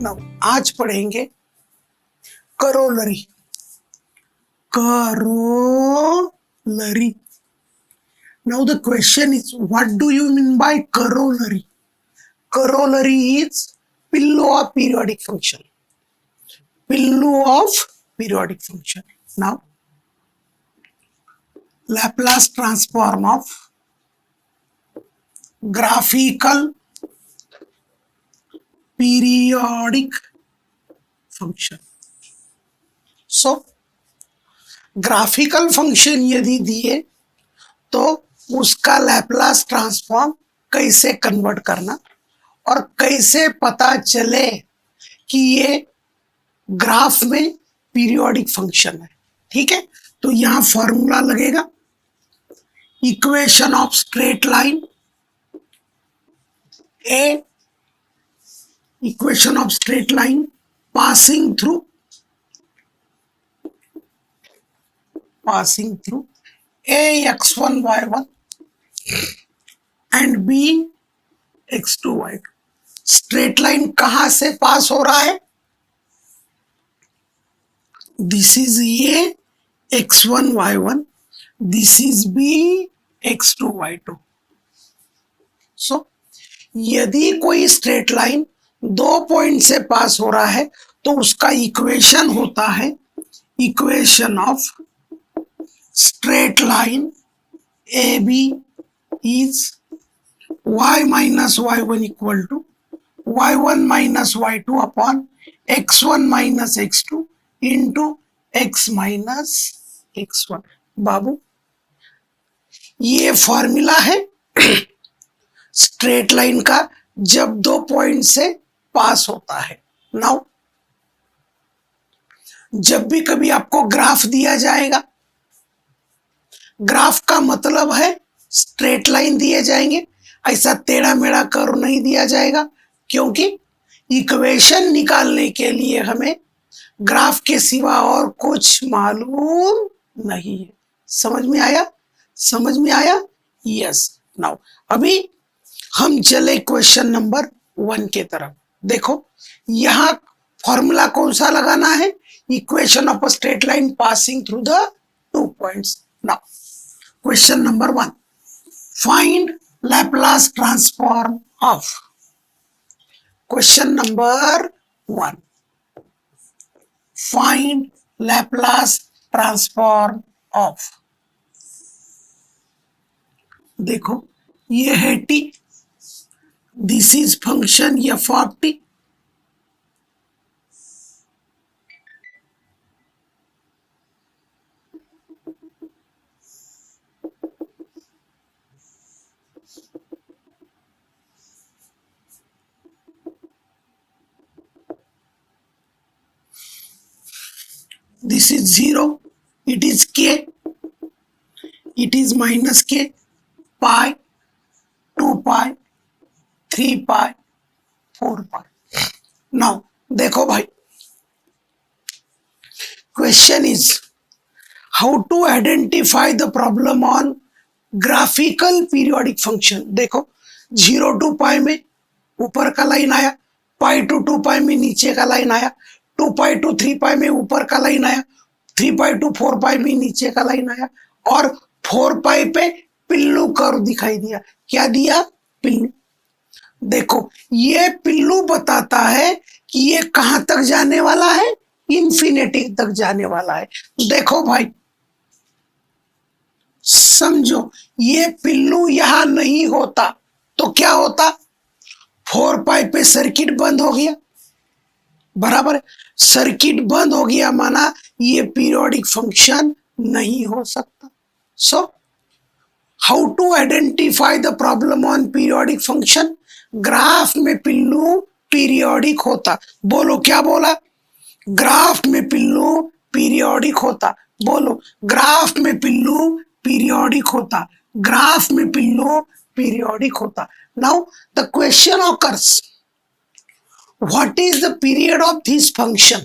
Now आज पढ़ेंगे corollary. Corollary. Now the question is, what do you mean by corollary? Corollary is pillow of periodic function. Pillow of periodic function. Now, Laplace transform of graphical periodic function. So, graphical function यदि दिए तो उसका Laplace transform कैसे convert करना और कैसे पता चले कि ये ग्राफ में पीरियोडिक फंक्शन है। ठीक है, तो यहां फॉर्मूला लगेगा equation of straight line A, equation of straight line passing through a x1 y1 and b x2 y2। Straight line कहां से पास हो रहा है? This is a x1 y1, this is b x2 y2। सो यदि कोई straight line दो point से पास हो रहा है तो उसका इक्वेशन होता है equation of straight line AB is y minus y1 equal to y1 minus y2 upon x1 minus x2 into x minus x1। बाबू ये फॉर्मूला है स्ट्रेट लाइन का जब दो पॉइंट से पास होता है। नाउ जब भी कभी आपको ग्राफ दिया जाएगा, ग्राफ का मतलब है स्ट्रेट लाइन दिए जाएंगे, ऐसा टेढ़ा मेढ़ा कर्व नहीं दिया जाएगा, क्योंकि इक्वेशन निकालने के लिए हमें ग्राफ के सिवा और कुछ मालूम नहीं है। समझ में आया? समझ में आया? यस। नाउ अभी हम चले क्वेश्चन नंबर 1 के तरफ। देखो यहां फॉर्मूला कौन सा लगाना है? Equation of a straight line passing through the 2 points. Now question number 1, find Laplace transform of। question number 1, find Laplace transform of। देखो ये है t, this is function f of t। This is 0, it is k, it is minus k, pi, 2 pi, 3 pi, 4 pi। Now देखो भाई, question is how to identify the problem on graphical periodic function। देखो 0 to pi में ऊपर का line आया, pi to 2 pi में नीचे का लाइन आया, 2 pi to 3 pi में ऊपर का लाइन आया, 3 pi to 4 pi में नीचे का लाइन आया, और 4 pi पे पिल्लू कर्व दिखाई दिया। क्या दिया? पिल्लू। देखो ये पिल्लू बताता है कि ये कहां तक जाने वाला है? इन्फिनिटी तक जाने वाला है। देखो भाई समझो, ये पिल्लू यहां नहीं होता तो क्या होता? 4 pi पे सर्किट बंद हो गया, बराबर है। सर्किट बंद हो गया माना ये पीरियोडिक फंक्शन नहीं हो सकता। So how to identify the problem on periodic function? Graph में पिल्लू पीरियोडिक होता। बोलो क्या बोला? ग्राफ में पिल्लू पीरियोडिक होता। बोलो ग्राफ में पिल्लू पीरियोडिक होता। ग्राफ में पिल्लू पीरियोडिक होता। Now the question occurs, what is the period of this function?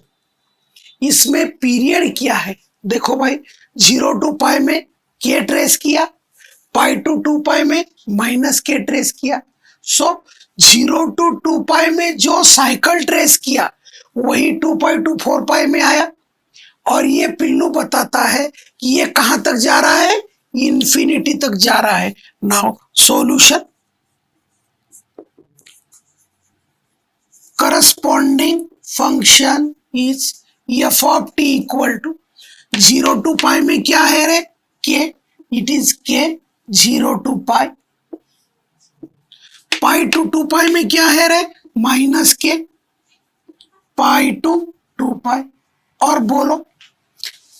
इसमें पीरियड क्या है? देखो भाई 0 to pi में k ट्रेस किया, pi to 2 pi में माइनस k ट्रेस किया, सो 0 to 2 पाई में जो साइकिल ट्रेस किया वही 2 पाई to 4 पाई में आया, और ये पिल्लू बताता है कि ये कहां तक जा रहा है, इंफिनिटी तक जा रहा है। Now solution, corresponding function is f of t equal to 0 to pi में क्या है रे, के, इट इज के 0 to पाई। पाई टू 2 पाई में क्या है रे, माइनस के पाई टू 2 पाई। और बोलो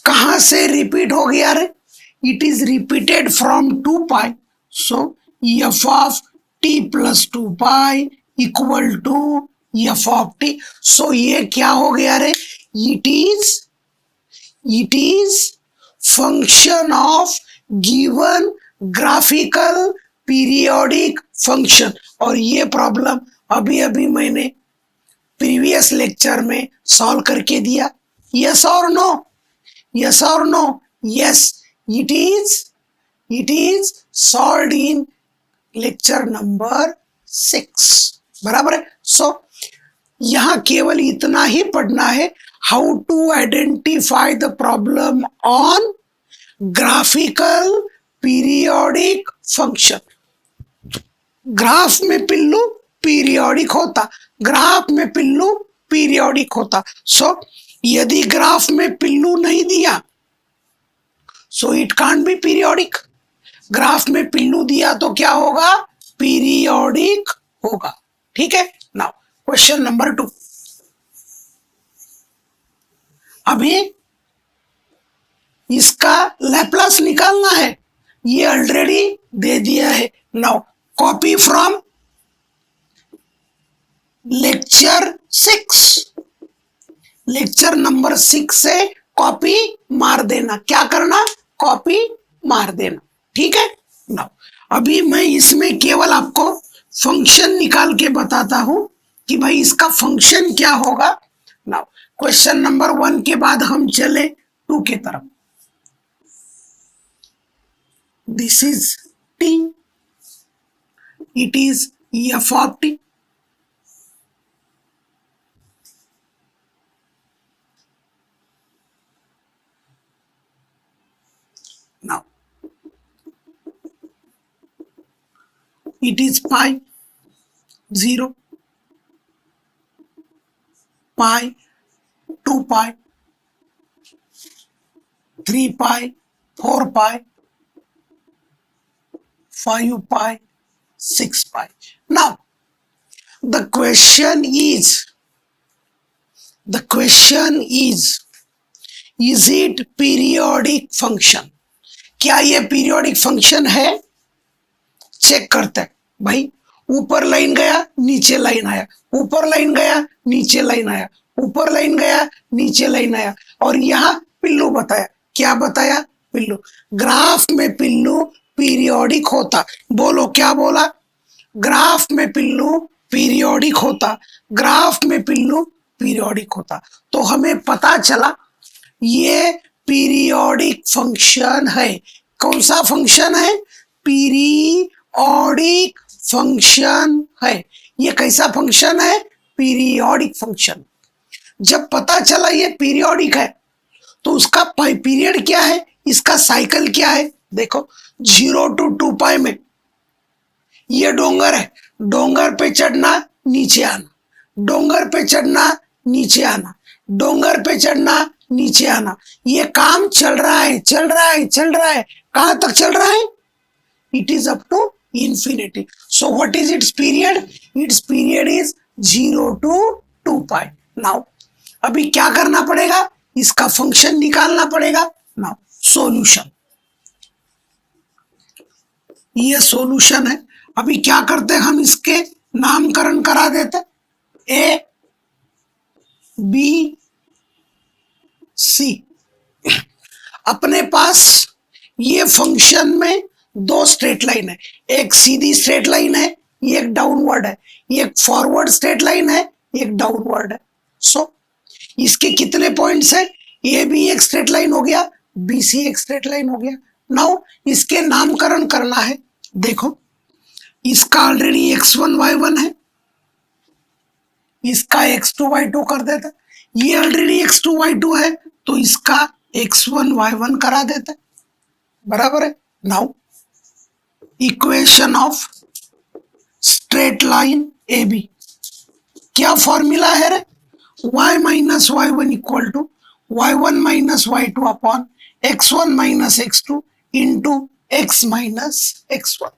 कहां से रिपीट हो गया रे, it is repeated from 2 pi, so f of t plus 2 pi equal to f of t. So ये क्या हो गया रे, it is function of given graphical periodic function. और ये प्रॉब्लम अभी अभी मैंने प्रीवियस लेक्चर में सॉल्व करके दिया। यस और नो, यस और no, yes, it is solved in lecture number 6, बराबर है। सो यहां केवल इतना ही पढ़ना है, how to identify the problem on graphical periodic function. Graph में पिल्लू पीरियोडिक होता, ग्राफ में पिल्लू पीरियोडिक होता। सो यदि ग्राफ में पिल्लू नहीं दिया so it can't be periodic. Graph में पिल्लू दिया तो क्या होगा, पीरियोडिक होगा। ठीक है। नाउ क्वेश्चन नंबर 2, अभी इसका लैप्लास निकालना है, ये ऑलरेडी दे दिया है। Now copy from lecture 6, lecture number 6 से कॉपी मार देना। क्या करना, कॉपी मार देना। ठीक है। नाउ अभी मैं इसमें केवल आपको फंक्शन निकाल के बताता हूं कि भाई इसका फंक्शन क्या होगा। नाउ क्वेश्चन नंबर 1 के बाद हम चले 2 के तरफ। This is t, it is f of T. Now, it is pi, 0, pi, 2 pi, 3 pi, 4 pi, 5 pi, 6 pi. Now, the question is it periodic function? क्या ये पीरियोडिक फंक्शन है? चेक करते हैं भाई। ऊपर लाइन गया, नीचे लाइन आया, ऊपर लाइन गया, नीचे लाइन आया, ऊपर लाइन गया, नीचे लाइन आया, और यहाँ पिल्लू बताया। क्या बताया, पिल्लू। ग्राफ में पिल्लू पीरियोडिक होता। बोलो क्या बोला, ग्राफ में पिल्लू पीरियोडिक होता, ग्राफ में पिल्लू पीरियोडिक होता। तो हमें पता चला ये पीरियोडिक फंक्शन है। कौन सा फंक्शन है, पीरियोडिक फंक्शन है। ये कैसा फंक्शन है, पीरियोडिक फंक्शन। जब पता चला ये पीरियोडिक है तो उसका पीरियड क्या है, इसका साइकिल क्या है। देखो 0 to 2 पाई में ये डोंगर है, डोंगर पे चढ़ना नीचे आना, डोंगर पे चढ़ना नीचे आना, डोंगर पे चढ़ना नीचे आना। ये काम चल रहा है, चल रहा है, चल रहा है। कहां तक चल रहा है, it is up to infinity. So what is its period, its period is 0 to 2 pi. Now अभी क्या करना पड़ेगा, इसका फंक्शन निकालना पड़ेगा। नाउ सॉल्यूशन, ये सॉल्यूशन है। अभी क्या करते हैं, हम इसके नामकरण करा देते, ए बी सी। अपने पास ये फंक्शन में 2 स्ट्रेट लाइन है, एक सीधी स्ट्रेट लाइन है, एक डाउनवर्ड है, एक फॉरवर्ड स्ट्रेट लाइन है, एक डाउनवर्ड है। सो इसके कितने पॉइंट्स है, ए भी एक स्ट्रेट लाइन हो गया, बी सी एक स्ट्रेट लाइन हो गया। नाउ इसके नामकरण करना है। देखो इसका ऑलरेडी x1 y1 है, इसका x2 y2 कर देता, ये ऑलरेडी x2 y2 है तो इसका x1 y1 करा देता, बराबर है। Now equation of straight line A B, क्या फॉर्मूला है रे? y minus y1 equal to y1 minus y2 upon x1 minus x2 into x minus x1।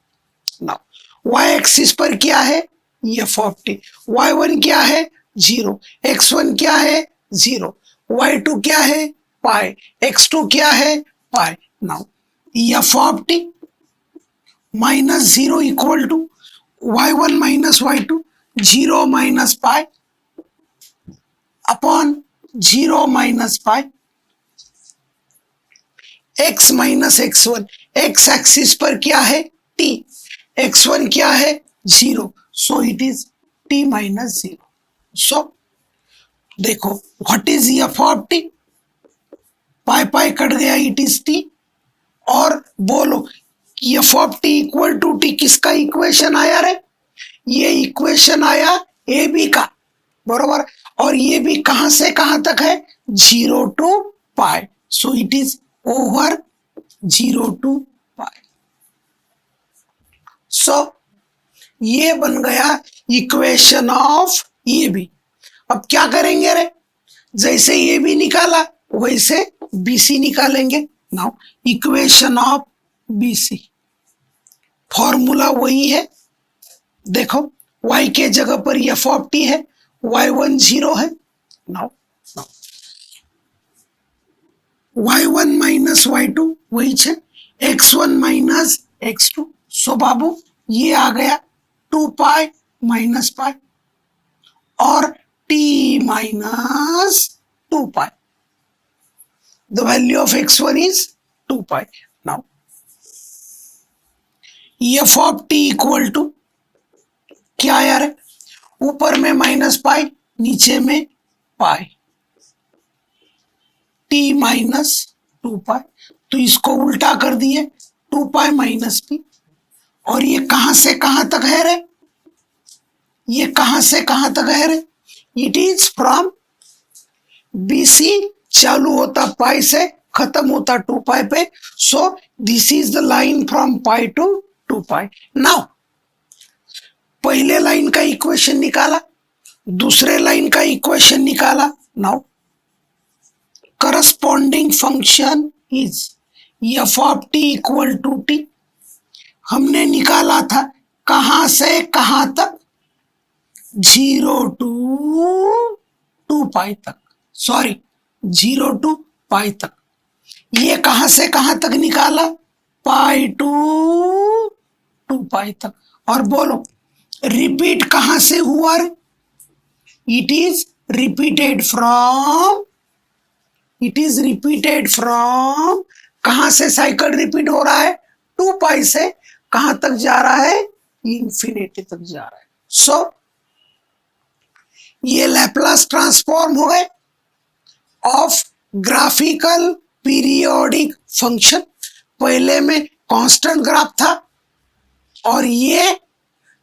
Now y axis पर क्या है? f of T. y1 क्या है? 0। x1 क्या है? 0। y2 क्या है? पाई। x2 क्या है? Pi. Now f of t minus 0 equal to y1 minus y2, 0 minus pi upon 0 minus pi x minus x1। x axis पर क्या है? t। x1 क्या है? 0, so it is t minus 0। So देखो what is f of t? Pi pi cut गया, it is t। और बोलो f of t equal to t किसका इक्वेशन आया रे? ये इक्वेशन आया ए बी का, बरोबर। और ये भी कहां से कहां तक है? 0 to pi, so it is over 0 to pi. So ये बन गया इक्वेशन ऑफ ए बी। अब क्या करेंगे रे? जैसे ए बी निकाला वैसे बी सी निकालेंगे। Now equation of B C, formula वही है। देखो y के जगह पर f ऑफ t है, y1 0 है। नाउ y1 माइनस y2 वही है, x1 माइनस x2। सो बाबू ये आ गया 2 पाई माइनस पाई और t minus 2 pi. The value of x1 is 2 pi. Now f of t equal to क्या यार है? ऊपर में माइनस पाई, नीचे में पाई, t माइनस 2 पाई। तो इसको उल्टा कर दिए, 2 पाई माइनस p। और ये कहां से कहां तक है रे? ये कहां से कहां तक है रे? इट इज फ्रॉम BC, चालू होता पाई से, खत्म होता 2 पाई पे। So this is the line from pi to 2 pi. Now पहले लाइन का इक्वेशन निकाला, दूसरे लाइन का इक्वेशन निकाला। Now corresponding function is f of t equal to t। हमने निकाला था कहां से कहां तक? 0 टू 2 पाई तक, सॉरी 0 टू पाई तक। ये कहां से कहां तक निकाला? पाई टू 2 पाई तक। और बोलो रिपीट कहां से हुआ? इट इज रिपीटेड फ्रॉम कहां से साइकिल रिपीट हो रहा है? 2 पाई से कहां तक जा रहा है? इंफिनिटी तक जा रहा है। सो ये लैप्लास ट्रांसफॉर्म हो गए ऑफ ग्राफिकल पीरियोडिक फंक्शन। पहले में कांस्टेंट ग्राफ था और ये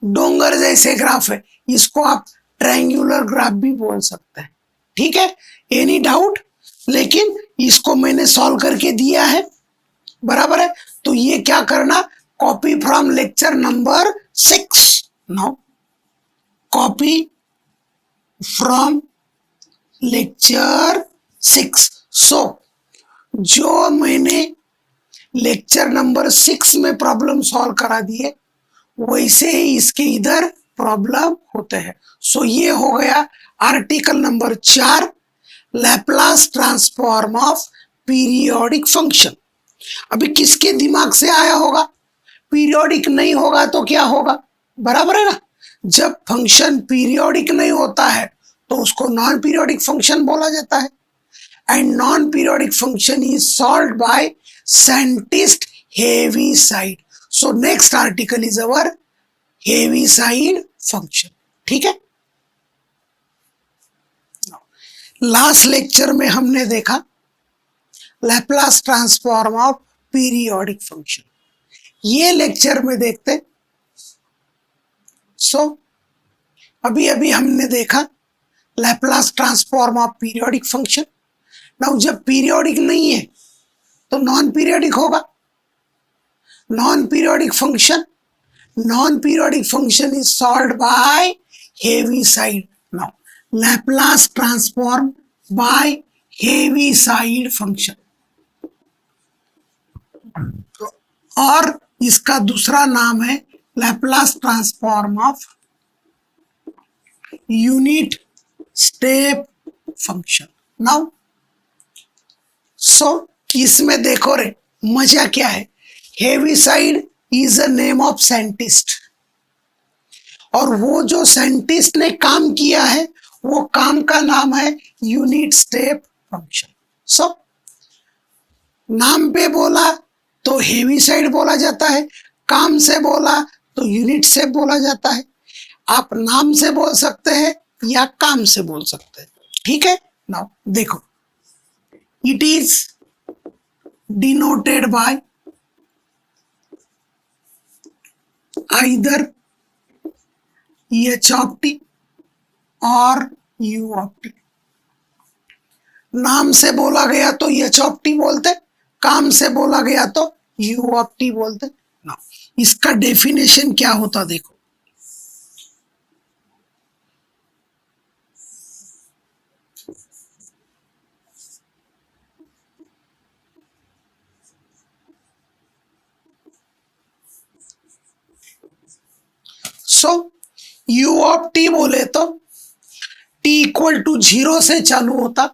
डोंगर जैसे ग्राफ है, इसको आप ट्रायंगुलर ग्राफ भी बोल सकते हैं। ठीक है, एनी डाउट? लेकिन इसको मैंने सॉल्व करके दिया है, बराबर है। तो ये क्या करना? Copy from lecture number 6। Now copy from lecture 6। सो जो मैंने लेक्चर नंबर 6 में प्रॉब्लम सॉल्व करा दिए वैसे ही इसके इधर प्रॉब्लम होते हैं। सो ये हो गया article number 4, Laplace transform of periodic function. अभी किसके दिमाग से आया होगा? पीरियोडिक नहीं होगा तो क्या होगा? बराबर है ना। जब फंक्शन पीरियोडिक नहीं होता है तो उसको नॉन पीरियोडिक फंक्शन बोला जाता है। And non periodic function is solved by scientist Heaviside. So next article is our Heaviside function. ठीक है, लास्ट लेक्चर में हमने देखा Laplace transform of periodic function. ये लेक्चर में देखते सो अभी अभी हमने देखा Laplace transform of periodic function. Now जब पीरियोडिक नहीं है तो नॉन पीरियोडिक होगा। Non periodic function is solved by Heaviside. Now Laplace transform by Heaviside function, और इसका दूसरा नाम है Laplace transform of unit step function. Now so इसमें देखो रे मजा क्या है, Heaviside is a name of scientist, और वो जो साइंटिस्ट ने काम किया है वो काम का नाम है यूनिट स्टेप फंक्शन। सो नाम पे बोला तो हेविसाइड बोला जाता है, काम से बोला तो यूनिट स्टेप बोला जाता है। आप नाम से बोल सकते हैं या काम से बोल सकते हैं, ठीक है। नाउ देखो, it is denoted by either H of T और यू ऑफ टी। नाम से बोला गया तो एच ऑफ टी बोलते, काम से बोला गया तो यू ऑफ टी बोलते। ना इसका डेफिनेशन क्या होता देखो, सो यू ऑफ टी बोले तो टी इक्वल टू 0 से चालू होता,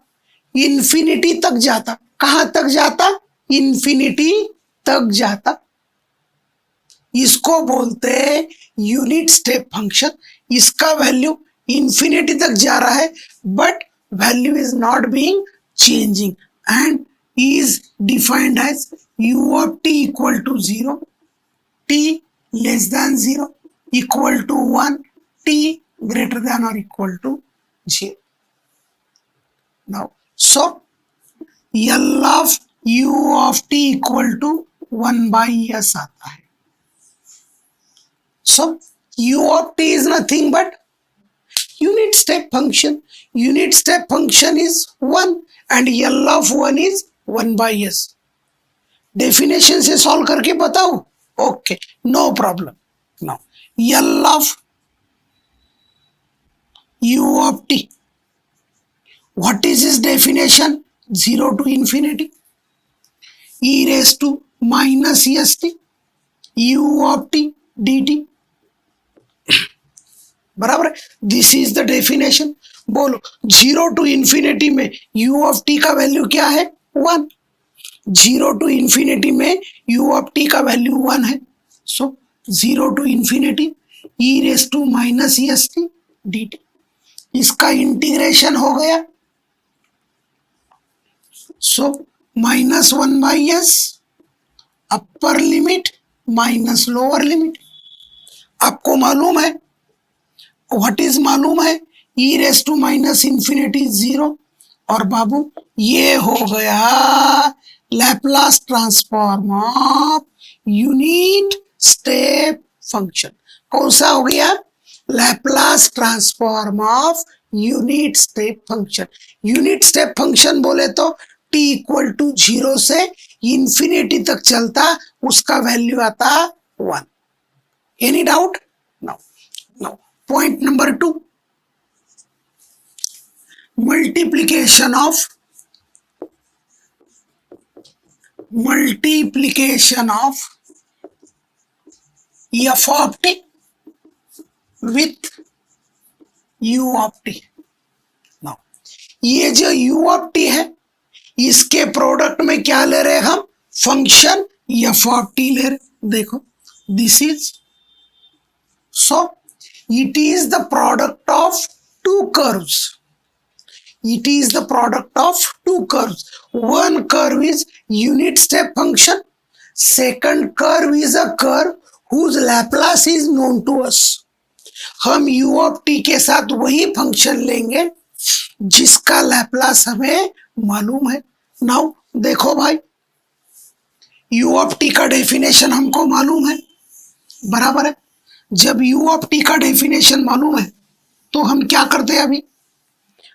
इंफिनिटी तक जाता। कहां तक जाता? इंफिनिटी तक जाता। इसको बोलते हैं यूनिट स्टेप फंक्शन। इसका वैल्यू इंफिनिटी तक जा रहा है but value is not being changing and is defined as u of t equal to 0, t less than 0, equal to 1, t greater than और equal to 0। Now so L of u of t equal to 1 by s आता है। So u of t is nothing but unit step function. Unit step function is 1 and L of 1 is 1 by s. Definition से solve करके बताओ? Okay, no problem. Now L of u of t. What is its definition? 0 to infinity e raised to minus st u of t dt बराबर। This is the definition. बोलो 0 to infinity में u of t का value क्या है? 1। 0 to infinity में u of t का value 1 है। So 0 to infinity e raise to minus st dt। इसका इंटीग्रेशन हो गया, so -1 by s upper limit minus lower limit. आपको मालूम है, व्हाट इज मालूम है? E raise to minus infinity 0, और बाबू ये हो गया Laplace transform of unit step function. कौन सा हो गया? Laplace transform of unit step function. Unit step function बोले तो t इक्वल टू 0 से इंफिनिटी तक चलता, उसका वैल्यू आता 1। Any doubt? Now point number 2, multiplication of f of t with u of t। Now ये जो u of t है इसके प्रोडक्ट में क्या ले रहे हम? फंक्शन f of t ले रहे। देखो this is, so it is the product of to curves. It is the product of two curves. One curve is unit step function. Second curve is a curve whose Laplace is known to us. हम u of t के साथ वही function लेंगे जिसका Laplace हमें मालूम है। Now देखो भाई, u of t का डेफिनेशन हमको मालूम है, बराबर है। जब u ऑफ टी का डेफिनेशन मालूम है तो हम क्या करते हैं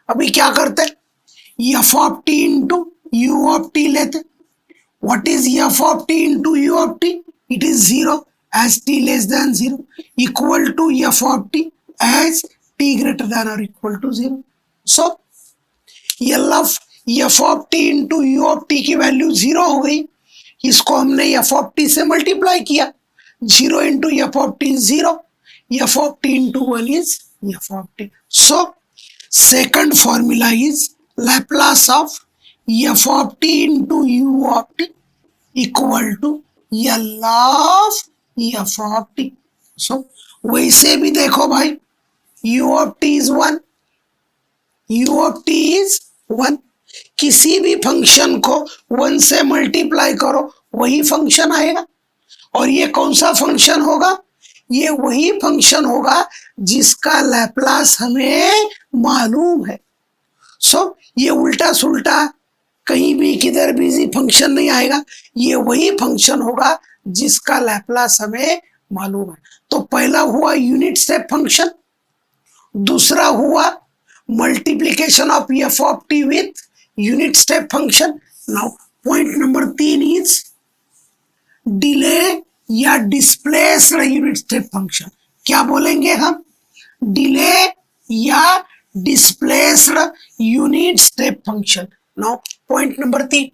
अभी क्या करते हैं f of t into u of t लेते। What is f of t into u of t? It is 0 as t less than 0 equal to f of t as t greater than or equal to 0. So f of t into u of t की value 0 हो गई। इसको हमने f of t से multiply किया, 0 into f of t is 0, f of t into 1 is f of t. So second formula is Laplace of f of t into u of t equal to L of f of t. So वैसे भी देखो भाई, u of t is 1, u of t is 1, किसी भी function को 1 से multiply करो वही फंक्शन आएगा। और ये कौन सा फंक्शन होगा? ये वही फंक्शन होगा जिसका लैप्लास हमें मालूम है। सो ये उल्टा सुल्टा कहीं भी किधर भी फंक्शन नहीं आएगा, ये वही फंक्शन होगा जिसका लैप्लास हमें मालूम है। तो पहला हुआ यूनिट स्टेप फंक्शन, दूसरा हुआ multiplication of F of T with unit step function. Now point number 3 is delay या डिस्प्लेस्ड यूनिट स्टेप फंक्शन। क्या बोलेंगे हम? डिले या displaced unit step function. Now point number 3,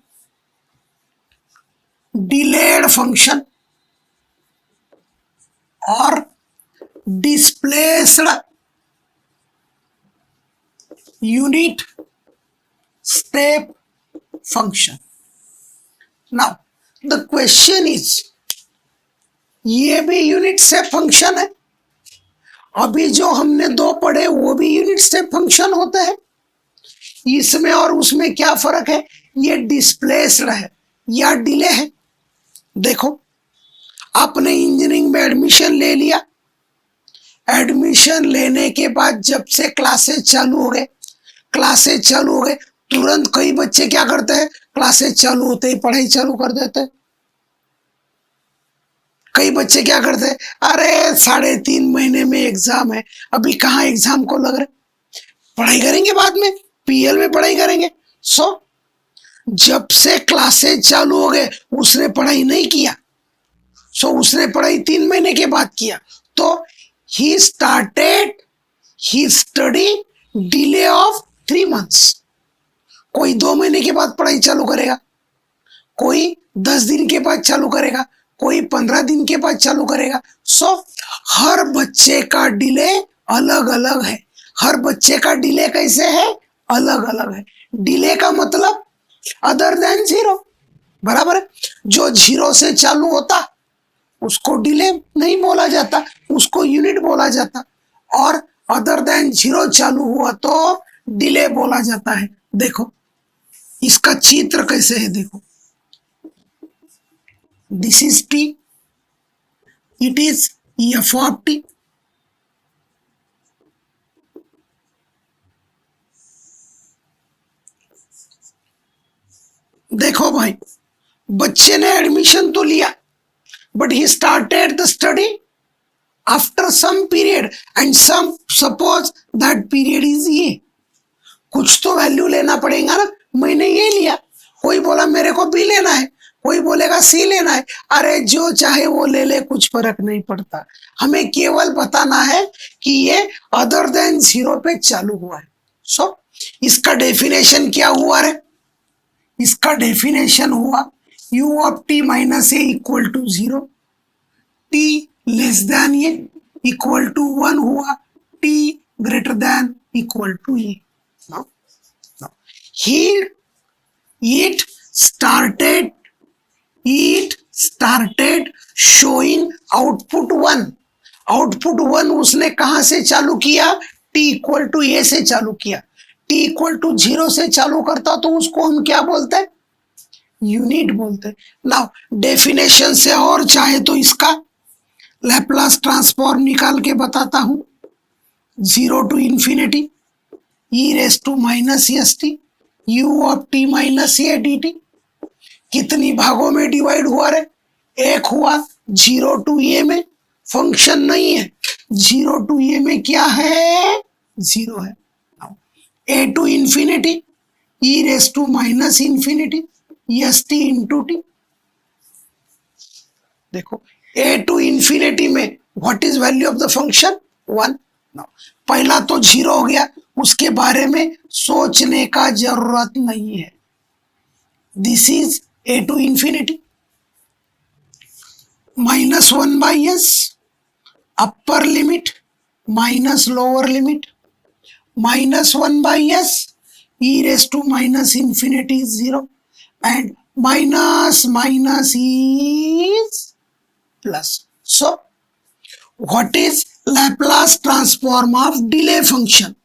delayed function or displaced unit step function. Now the question is, ये भी unit step function है, अभी जो हमने 2 पढ़े वो भी यूनिट स्टेप फंक्शन होता है। इसमें और उसमें क्या फर्क है? ये डिस्प्लेस्ड है या डिले है। देखो, आपने इंजीनियरिंग में एडमिशन ले लिया, एडमिशन लेने के बाद जब से क्लासेस चालू हो गए तुरंत कई बच्चे क्या करते हैं, क्लासेस चालू होते ही पढ़ाई चालू कर देते हैं। कई बच्चे क्या करते हैं, अरे 3.5 महीने में एग्जाम है, अभी कहाँ एग्जाम को लग रहे, पढ़ाई करेंगे बाद में, पीएल में पढ़ाई करेंगे। सो जब से क्लासेस चालू हो गए उसने पढ़ाई नहीं किया, सो उसने पढ़ाई 3 महीने के बाद किया, तो he started he study delay of 3 months। कोई 2 महीने के बाद पढ़ाई चालू करेगा, कोई 10 दिन के बाद चालू करेगा, कोई 15 दिन के बाद चालू करेगा। सो हर बच्चे का डिले अलग अलग है। हर बच्चे का डिले कैसे है? अलग अलग है। डिले का मतलब अदर देन 0, बराबर है। जो 0 से चालू होता उसको डिले नहीं बोला जाता, उसको यूनिट बोला जाता, और अदर देन 0 चालू हुआ तो डिले बोला जाता है। देखो इसका चित्र कैसे है, देखो, this is t, it is f of t, देखो भाई, बच्चे ने एडमिशन तो लिया, but he started the study after some period and some suppose that period is ये। कुछ तो वैल्यू लेना पड़ेगा ना, मैंने ये लिया, कोई बोला मेरे को बी लेना है, कोई बोलेगा सी लेना है, अरे जो चाहे वो ले ले, कुछ फर्क नहीं पड़ता। हमें केवल बताना है कि ये अदर देन 0 पे चालू हुआ है। सो इसका डेफिनेशन क्या हुआ रे? इसका डेफिनेशन हुआ u of t minus a equal to 0, t less than a equal to 1 हुआ, t greater than equal to a. It started showing output 1। Output 1 उसने कहां से चालू किया? t इक्वल टू ए से चालू किया। t इक्वल टू 0 से चालू करता तो उसको हम क्या बोलते हैं? यूनिट बोलते हैं। नाउ डेफिनेशन से और चाहे तो इसका लैप्लास ट्रांसफॉर्म निकाल के बताता हूं। 0 to infinity e raised to minus st u of t minus A dt। कितनी भागों में डिवाइड हुआ रे? 1 हुआ 0 to a में, फंक्शन नहीं है। 0 to a में क्या है, 0 है। a to infinity e raised to minus infinity st into t। देखो a to infinity में what is value of the function, 1। पहला तो 0 हो गया, उसके बारे में सोचने का जरूरत नहीं है। This is a to infinity -1/s upper limit minus lower limit -1/s e raised to minus infinity is 0 and minus minus is plus. So what is Laplace transform of delay function?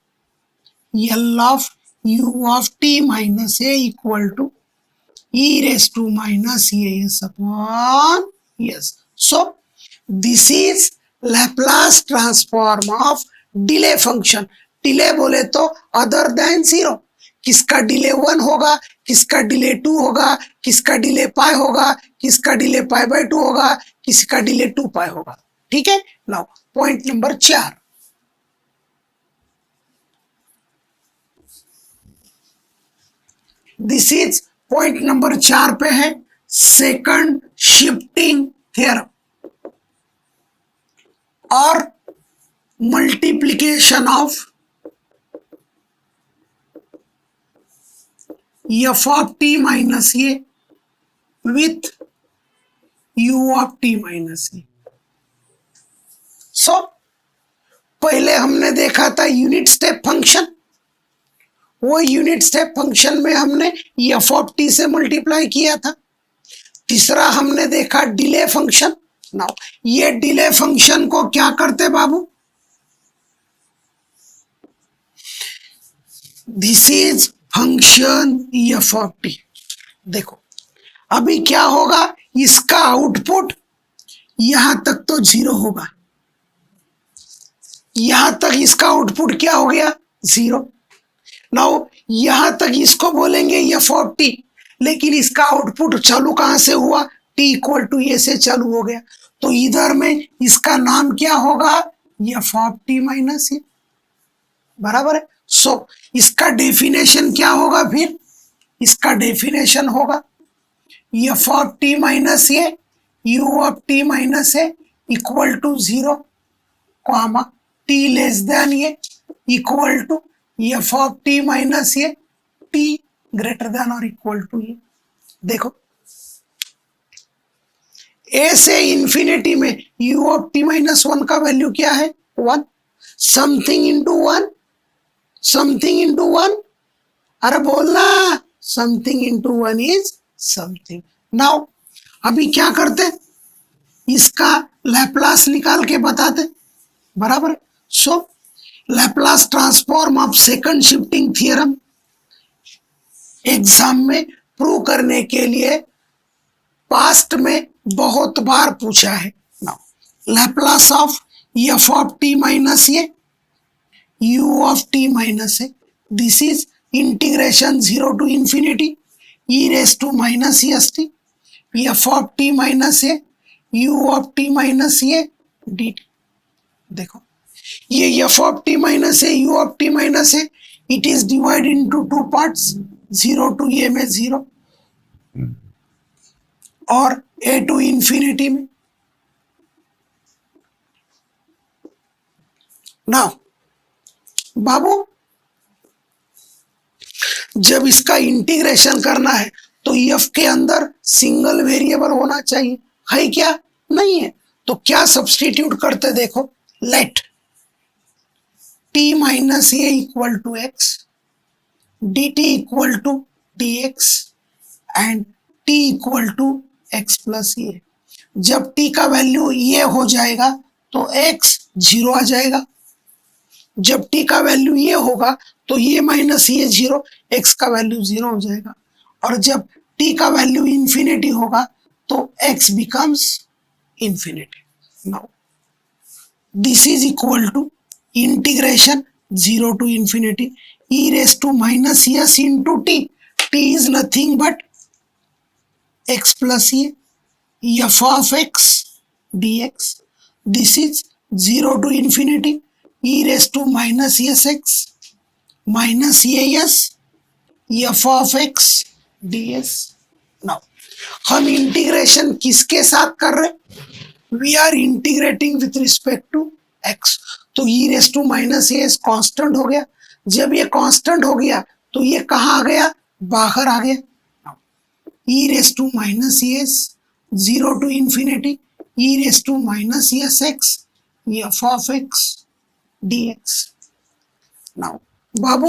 L of u of t minus a equal to e raised to minus as upon s. So this is Laplace transform of delay function. Delay बोले तो other than 0, किसका delay 1 होगा, किसका delay 2 होगा, किसका delay पाई होगा, किसका delay π/2 होगा, किसका डिले 2π होगा। ठीक है। Now point number 4, this is point number 4 पे है सेकंड शिफ्टिंग थ्योरम और multiplication of f of t minus a with u of t minus a। So पहले हमने देखा था यूनिट स्टेप फंक्शन, वो यूनिट स्टेप फंक्शन में हमने f of t से मल्टीप्लाई किया था। तीसरा हमने देखा डिले फंक्शन। नाउ ये डिले फंक्शन को क्या करते बाबू, this is function f of t। देखो अभी क्या होगा, इसका आउटपुट यहां तक तो 0 होगा, यहां तक इसका आउटपुट क्या हो गया, 0। नाउ यहां तक इसको बोलेंगे f of t, लेकिन इसका आउटपुट चालू कहां से हुआ, t इक्वल टू a से चालू हो गया, तो इधर में इसका नाम क्या होगा, f of t minus a। बराबर है। सो इसका डेफिनेशन क्या होगा, फिर इसका डेफिनेशन होगा f of t minus a u of t minus a equal to 0 comma t less than a equal to f of t minus a t greater than और equal to a। देखो a से infinity में u of t minus 1 का value क्या है, 1। Something into 1, something into 1, अरे बोलना, something into 1 is something. Now अभी क्या करते, इसका लैप्लास निकाल के बताते। बराबर। So Laplace transform of second shifting theorem exam में प्रूव करने के लिए पास्ट में बहुत बार पूछा है। Now Laplace of f of t minus a u of t minus a, this is integration 0 to infinity e raised to minus st f of t minus a u of t minus a dt। देखो ये f of t minus a u of t minus a, it is divided into 2 parts, 0 to a में 0 और a to infinity में। Now बाबू जब इसका integration करना है तो f के अंदर सिंगल वेरिएबल होना चाहिए, है क्या, नहीं है, तो क्या सब्स्टिट्यूट करते, देखो let t minus a equal to x dt equal to dx and t equal to x plus a। जब t का वैल्यू ये हो जाएगा तो x 0 आ जाएगा, जब t का वैल्यू ये होगा तो ये माइनस ये 0, x का वैल्यू 0 हो जाएगा, और जब t का वैल्यू इंफिनिटी होगा तो x becomes infinity. Now this is equal to integration 0 to infinity e raised to minus s into t, t is nothing but x plus a f of x dx। This is 0 to infinity e raised to minus sx minus as f of x ds. Now हम integration किसके साथ कर रहे? We are integrating with respect to x. तो e raise to minus s constant हो गया. जब ये कांस्टेंट हो गया तो ये कहाँ आ गया? बाहर आ गया. e raise to minus s 0 to infinity e raise to minus s x f of x dx. Now बाबू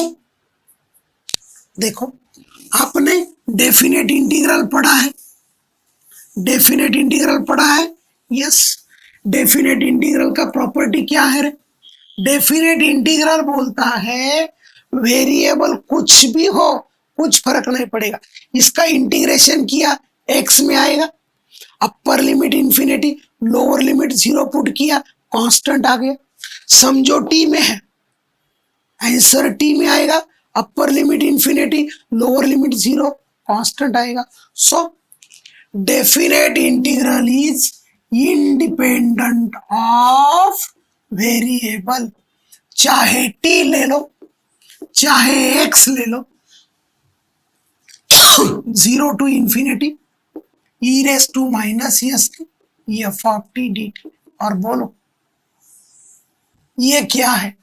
देखो, आपने डेफिनेट इंटीग्रल पढ़ा है. डेफिनेट इंटीग्रल पढ़ा है. यस. डेफिनेट इंटीग्रल का प्रॉपर्टी क्या है रे? डेफिनेट इंटीग्रल बोलता है वेरिएबल कुछ भी हो, कुछ फर्क नहीं पड़ेगा, इसका इंटीग्रेशन किया एक्स में आएगा. Upper limit infinity, lower limit 0 put किया, कांस्टेंट आ गया. समझो टी में है, आंसर टी में आएगा. Upper limit infinity, lower limit 0, constant आएगा. So definite integral is independent of variable. चाहे टी ले लो, चाहे एक्स ले लो. 0 to infinity e raise to minus s f of t dt. और बोलो ये क्या है?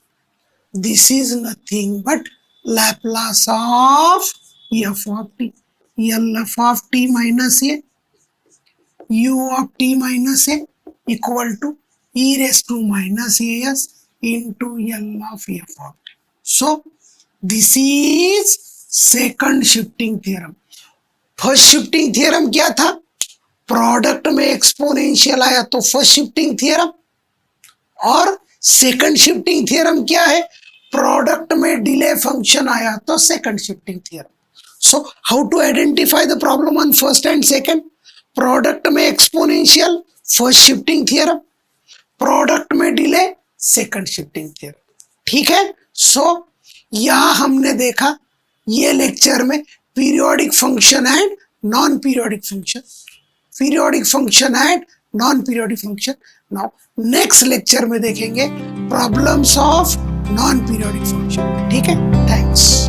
This is nothing but Laplace of f of t. f of t minus a u of t minus a equal to e raise to minus s into L of f of t. So this is second shifting theorem. First shifting theorem क्या था? Product में exponential आया तो first shifting theorem. और second shifting theorem क्या है? Product में delay function आया तो second shifting theorem. So how to identify the problem on first and second? Product में exponential first shifting theorem, product में डिले सेकंड शिफ्टिंग थ्योरम. ठीक है. सो यहां हमने देखा ये लेक्चर में periodic function and non periodic function, periodic function and non periodic function. Now next lecture में देखेंगे problems of non periodic function. ठीक है. थैंक्स.